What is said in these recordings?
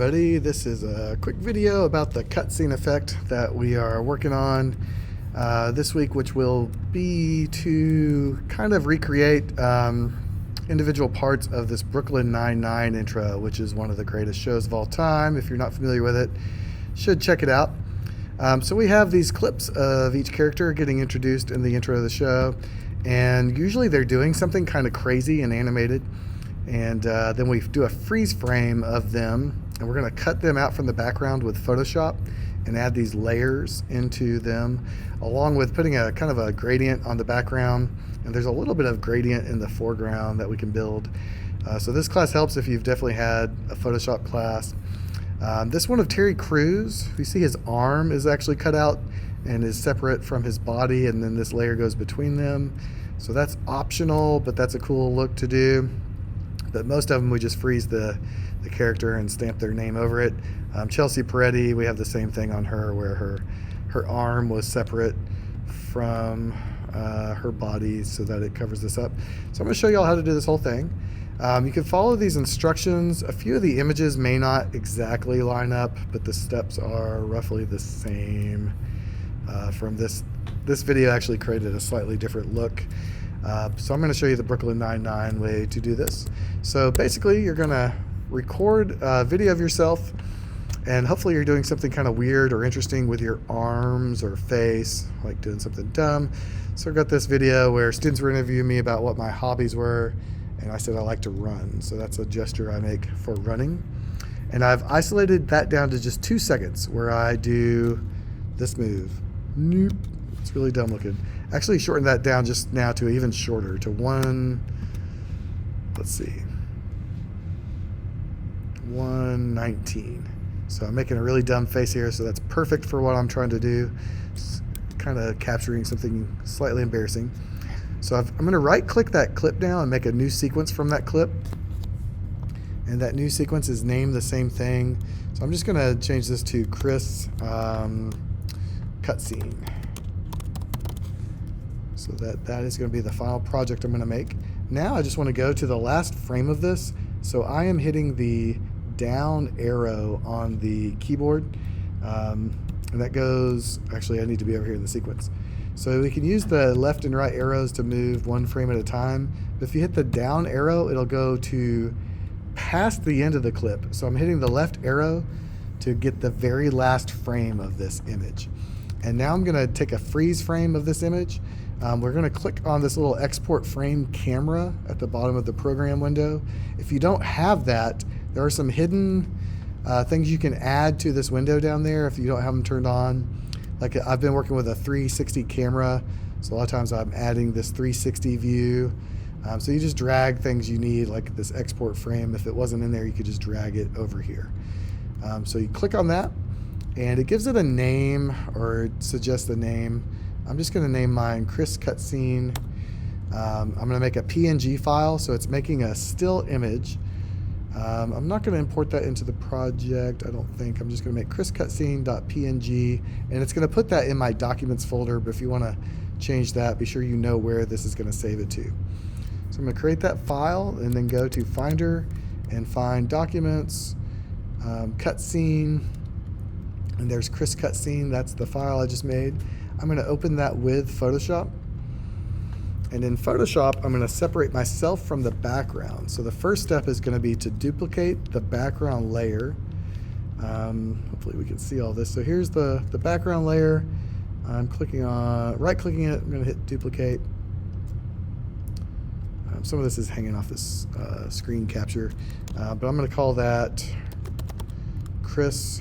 everybody. This is a quick video about the cutscene effect that we are working on this week, which will be to kind of recreate individual parts of this Brooklyn Nine-Nine intro, which is one of the greatest shows of all time. If you're not familiar with it, should check it out. So we have these clips of each character getting introduced in the intro of the show, and usually they're doing something kind of crazy and animated. And then we do a freeze frame of them, and we're going to cut them out from the background with Photoshop and add these layers into them, along with putting a kind of a gradient on the background. And there's a little bit of gradient in the foreground that we can build. So this class helps if you've definitely had a Photoshop class. This one of Terry Crews, you see his arm is actually cut out and is separate from his body, and then this layer goes between them. So that's optional, but that's a cool look to do. But most of them, we just freeze the character and stamp their name over it. Chelsea Peretti, we have the same thing on her, where her arm was separate from her body so that it covers this up. So I'm going to show you all how to do this whole thing. You can follow these instructions. A few of the images may not exactly line up, but the steps are roughly the same. From this video actually created a slightly different look. So I'm going to show you the Brooklyn Nine-Nine way to do this. So basically, you're going to record a video of yourself, and hopefully you're doing something kind of weird or interesting with your arms or face, like doing something dumb. So I've got this video where students were interviewing me about what my hobbies were, and I said I like to run. So that's a gesture I make for running. And I've isolated that down to just 2 seconds, where I do this move. Nope. It's really dumb looking. Actually shortened that down just now to even shorter, to 119. So I'm making a really dumb face here, so that's perfect for what I'm trying to do. It's kind of capturing something slightly embarrassing. So I'm going to right click that clip now and make a new sequence from that clip. And that new sequence is named the same thing. So I'm just going to change this to Chris cutscene. So that is going to be the final project I'm going to make. Now I just want to go to the last frame of this. So I am hitting the down arrow on the keyboard. And that goes, actually I need to be over here in the sequence. So we can use the left and right arrows to move one frame at a time. But if you hit the down arrow, it'll go to past the end of the clip. So I'm hitting the left arrow to get the very last frame of this image. And now I'm going to take a freeze frame of this image. We're going to click on this little export frame camera at the bottom of the program window. If you don't have that, there are some hidden things you can add to this window down there if you don't have them turned on. Like I've been working with a 360 camera, so a lot of times I'm adding this 360 view. So you just drag things you need, like this export frame. If it wasn't in there, you could just drag it over here. So you click on that, and it gives it a name, or suggests a name. I'm just going to name mine Chris Cutscene. I'm going to make a PNG file, so it's making a still image. I'm not going to import that into the project, I don't think. I'm just going to make chriscutscene.png, and it's going to put that in my documents folder, but if you want to change that, be sure you know where this is going to save it to. So I'm going to create that file and then go to Finder and find Documents, Cutscene, and there's Chris Cutscene. That's the file I just made. I'm going to open that with Photoshop. And in Photoshop, I'm going to separate myself from the background. So the first step is going to be to duplicate the background layer. Hopefully we can see all this. So here's the background layer. I'm clicking on, right-clicking it. I'm going to hit duplicate. Some of this is hanging off this screen capture, but I'm going to call that Chris.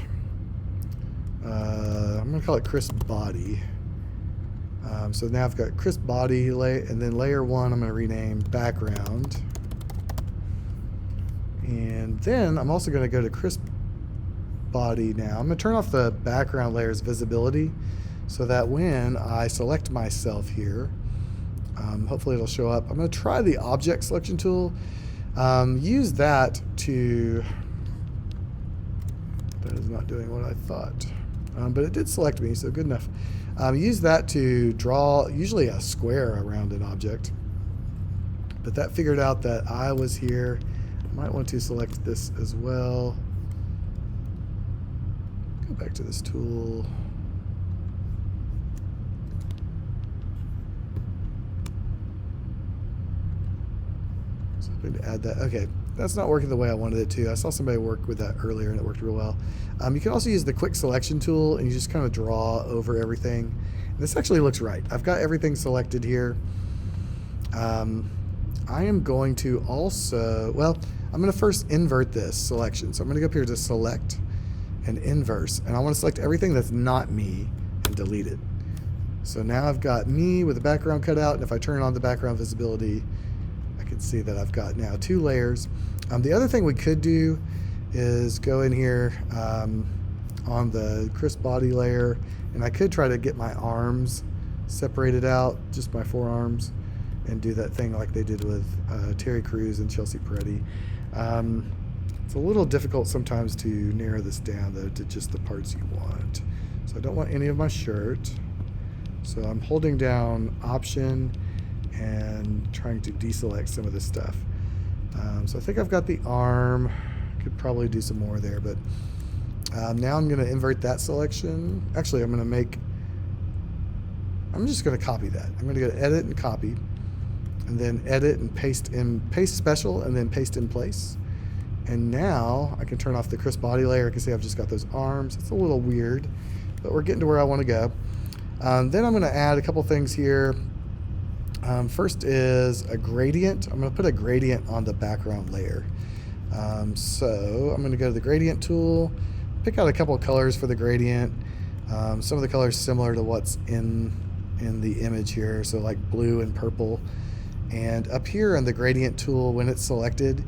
I'm going to call it Chris Body. So now I've got Chris Body, and then layer 1 I'm going to rename Background. And then I'm also going to go to Chris Body now. I'm going to turn off the background layer's visibility so that when I select myself here, hopefully it'll show up. I'm going to try the object selection tool. Use that to... That is not doing what I thought. But it did select me, so good enough. Use that to draw usually a square around an object. But that figured out that I was here. I might want to select this as well. go back to this tool. To add that. Okay, that's not working the way I wanted it to. I saw somebody work with that earlier and it worked real well. You can also use the quick selection tool and you just kind of draw over everything. And this actually looks right. I've got everything selected here. I am going to also, well, I'm going to first invert this selection. So I'm going to go up here to select and inverse. And I want to select everything that's not me and delete it. So now I've got me with the background cut out. And if I turn on the background visibility, can see that I've got now 2 layers. The other thing we could do is go in here on the Chris body layer, and I could try to get my arms separated out, just my forearms, and do that thing like they did with Terry Crews and Chelsea Peretti. It's a little difficult sometimes to narrow this down though to just the parts you want. So I don't want any of my shirt. So I'm holding down Option and trying to deselect some of this stuff. So I think I've got the arm. Could probably do some more there, but now I'm going to invert that selection. Actually, I'm just going to copy that. I'm going to go to Edit and Copy, and then Edit and Paste Special, and then Paste in Place. And now I can turn off the Chris body layer. You can see I've just got those arms. It's a little weird, but we're getting to where I want to go. Then I'm going to add a couple things here. First is a gradient. I'm going to put a gradient on the background layer. So I'm going to go to the gradient tool, pick out a couple of colors for the gradient. Some of the colors similar to what's in the image here, so like blue and purple. And up here in the gradient tool, when it's selected,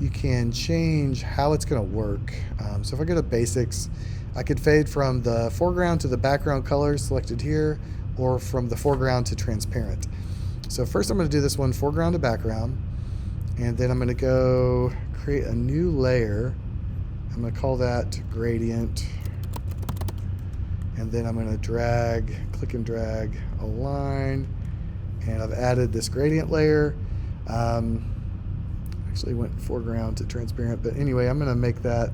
you can change how it's going to work. So if I go to basics, I could fade from the foreground to the background colors selected here, or from the foreground to transparent. So first I'm going to do this one foreground to background, and then I'm going to go create a new layer. I'm going to call that gradient, and then I'm going to click and drag a line, and I've added this gradient layer. Actually went foreground to transparent, but anyway, I'm going to make that,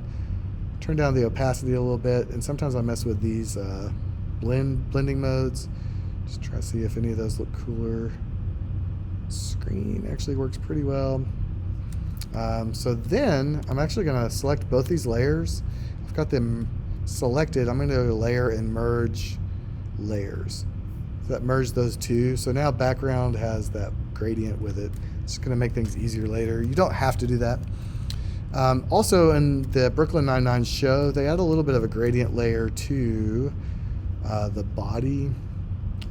turn down the opacity a little bit, and sometimes I mess with these blending modes. Just try to see if any of those look cooler. Screen actually works pretty well. So then I'm actually going to select both these layers. I've got them selected. I'm going to layer and merge layers. So that merged those two. So now background has that gradient with it. It's going to make things easier later. You don't have to do that. Also in the Brooklyn Nine-Nine show, they add a little bit of a gradient layer to the body,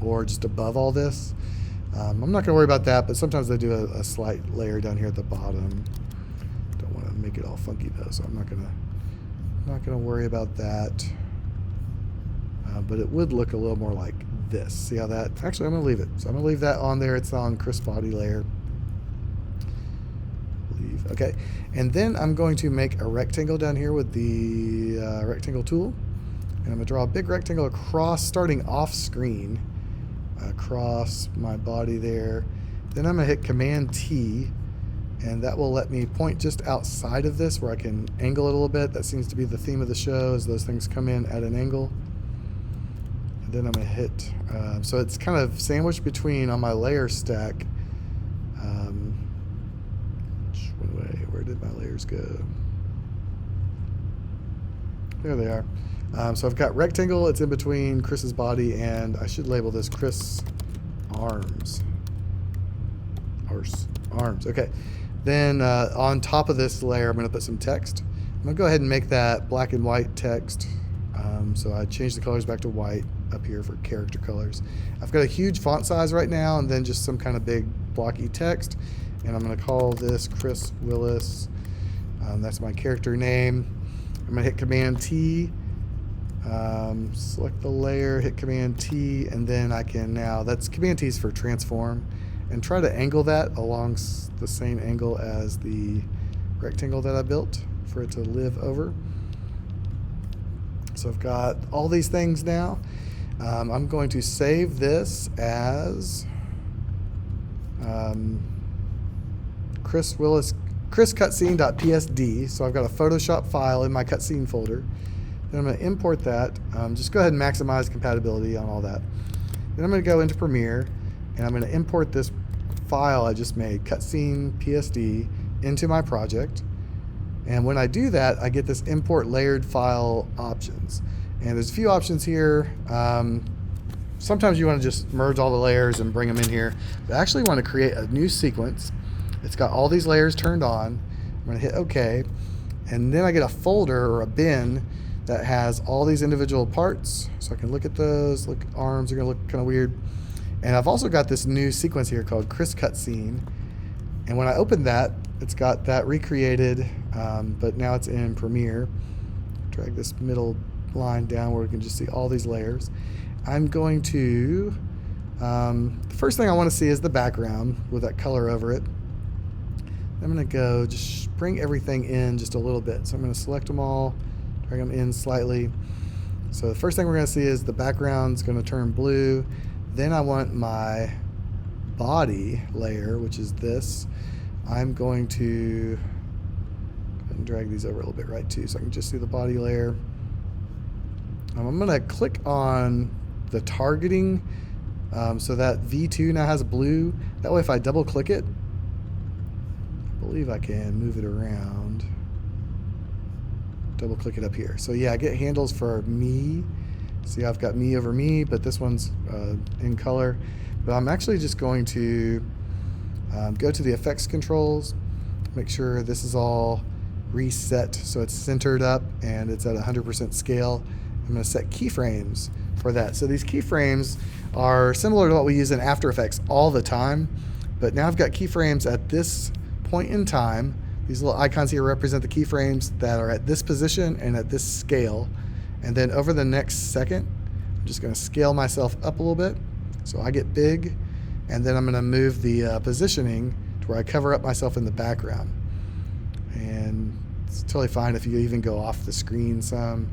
or just above all this. I'm not going to worry about that, but sometimes they do a slight layer down here at the bottom. Don't want to make it all funky though, so I'm not going to worry about that. But it would look a little more like this. See how that? Actually, I'm going to leave it. So I'm going to leave that on there. It's on Chris body layer. Leave. Okay, and then I'm going to make a rectangle down here with the rectangle tool, and I'm going to draw a big rectangle across, starting off screen. Across my body there. Then I'm going to hit Command T, and that will let me point just outside of this where I can angle it a little bit. That seems to be the theme of the show, as those things come in at an angle. And then I'm going to hit, so it's kind of sandwiched between on my layer stack. Where did my layers go? There they are. So I've got rectangle, it's in between Chris's body, and I should label this Chris arms. Arms, okay. Then on top of this layer, I'm going to put some text. I'm going to go ahead and make that black and white text. So I changed the colors back to white up here for character colors. I've got a huge font size right now, and then just some kind of big blocky text. And I'm going to call this Chris Willis. That's my character name. I'm going to hit Command T. Select the layer, hit Command T, and then I can now, that's Command T is for transform, and try to angle that along the same angle as the rectangle that I built for it to live over. So I've got all these things now. I'm going to save this as Chris Willis, chriscutscene.psd. So I've got a Photoshop file in my cutscene folder. Then I'm going to import that. Just go ahead and maximize compatibility on all that. Then I'm going to go into Premiere, and I'm going to import this file I just made, cutscene PSD, into my project. And when I do that, I get this import layered file options. And there's a few options here. Sometimes you want to just merge all the layers and bring them in here. But I actually want to create a new sequence. It's got all these layers turned on. I'm going to hit OK. And then I get a folder or a bin that has all these individual parts. So I can look at those. Look, arms are going to look kind of weird. And I've also got this new sequence here called Chris Cutscene. And when I open that, it's got that recreated, but now it's in Premiere. Drag this middle line down where we can just see all these layers. I'm going to, the first thing I want to see is the background with that color over it. I'm going to go just bring everything in just a little bit. So I'm going to select them all, drag them in slightly. So the first thing we're going to see is the background's going to turn blue. Then I want my body layer, which is this. I'm going to go ahead and drag these over a little bit right too, so I can just see the body layer. I'm going to click on the targeting so that V2 now has blue. That way if I double click it, I believe I can move it around. Double click it up here. So yeah, I get handles for me. See, I've got me over me, but this one's in color. But I'm actually just going to go to the effects controls, make sure this is all reset so it's centered up and it's at 100% scale. I'm going to set keyframes for that. So these keyframes are similar to what we use in After Effects all the time, but now I've got keyframes at this point in time. These little icons here represent the keyframes that are at this position and at this scale. And then over the next second, I'm just going to scale myself up a little bit so I get big, and then I'm going to move the positioning to where I cover up myself in the background. And it's totally fine if you even go off the screen some.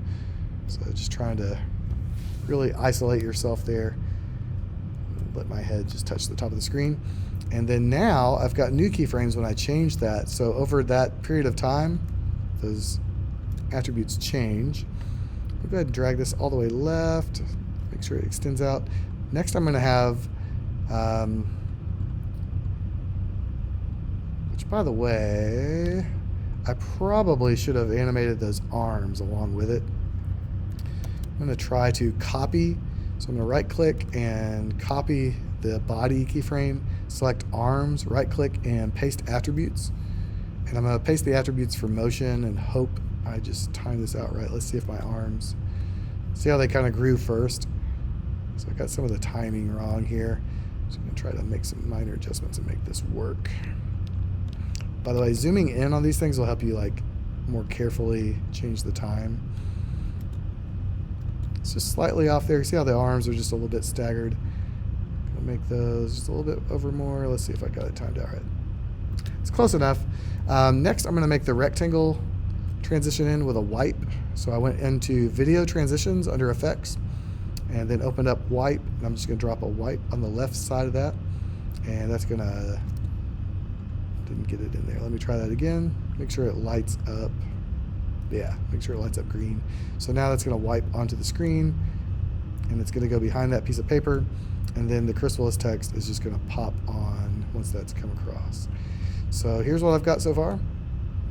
So just trying to really isolate yourself there. Let my head just touch the top of the screen. And then now I've got new keyframes when I change that. So over that period of time, those attributes change. I'll go ahead and drag this all the way left, make sure it extends out. Next I'm going to have, which by the way, I probably should have animated those arms along with it. I'm going to try to copy, so I'm going to right click and copy the body keyframe, select arms, right click and paste attributes. And I'm going to paste the attributes for motion and hope I just time this out right. Let's see if my arms, see how they kind of grew first. So I got some of the timing wrong here. So I'm going to try to make some minor adjustments and make this work. By the way, zooming in on these things will help you like more carefully change the time. It's just slightly off there. See how the arms are just a little bit staggered. Gonna make those just a little bit over more. Let's see if I got it timed out right. It's close enough. Next, I'm going to make the rectangle transition in with a wipe. So I went into Video Transitions under Effects, and then opened up Wipe. And I'm just going to drop a wipe on the left side of that, and that's going to, didn't get it in there. Let me try that again. Make sure it lights up. Yeah, make sure it lights up green. So now that's going to wipe onto the screen, and it's going to go behind that piece of paper, and then the Chris Willis text is just going to pop on once that's come across. So here's what I've got so far.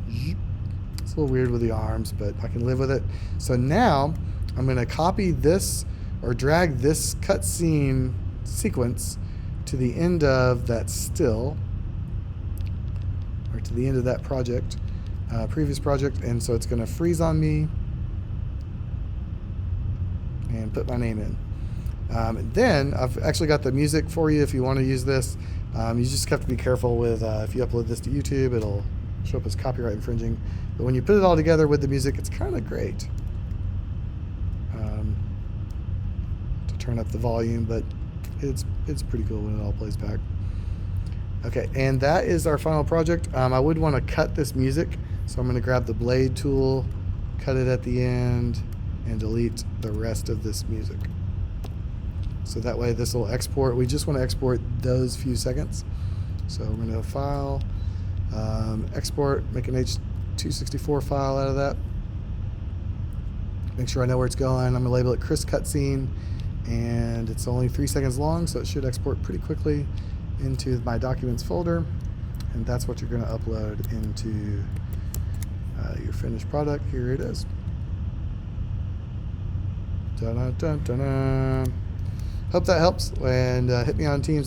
It's a little weird with the arms, but I can live with it. So now I'm going to copy this or drag this cutscene sequence to the end of that still, or to the end of that project, previous project, and so it's going to freeze on me and put my name in. Then I've actually got the music for you if you want to use this. You just have to be careful with if you upload this to YouTube, it'll show up as copyright infringing. But when you put it all together with the music, it's kind of great. To turn up the volume, but it's pretty cool when it all plays back. Okay, and that is our final project. I would want to cut this music, so I'm going to grab the blade tool, cut it at the end, and delete the rest of this music. So that way this will export. We just want to export those few seconds. So we're going to File, Export, make an H.264 file out of that. make sure I know where it's going. I'm going to label it Chris Cutscene, and it's only 3 seconds long, so it should export pretty quickly into my documents folder, and that's what you're going to upload into your finished product. Here it is. Dun-dun-dun-dun-dun. Hope that helps, and hit me on Teams with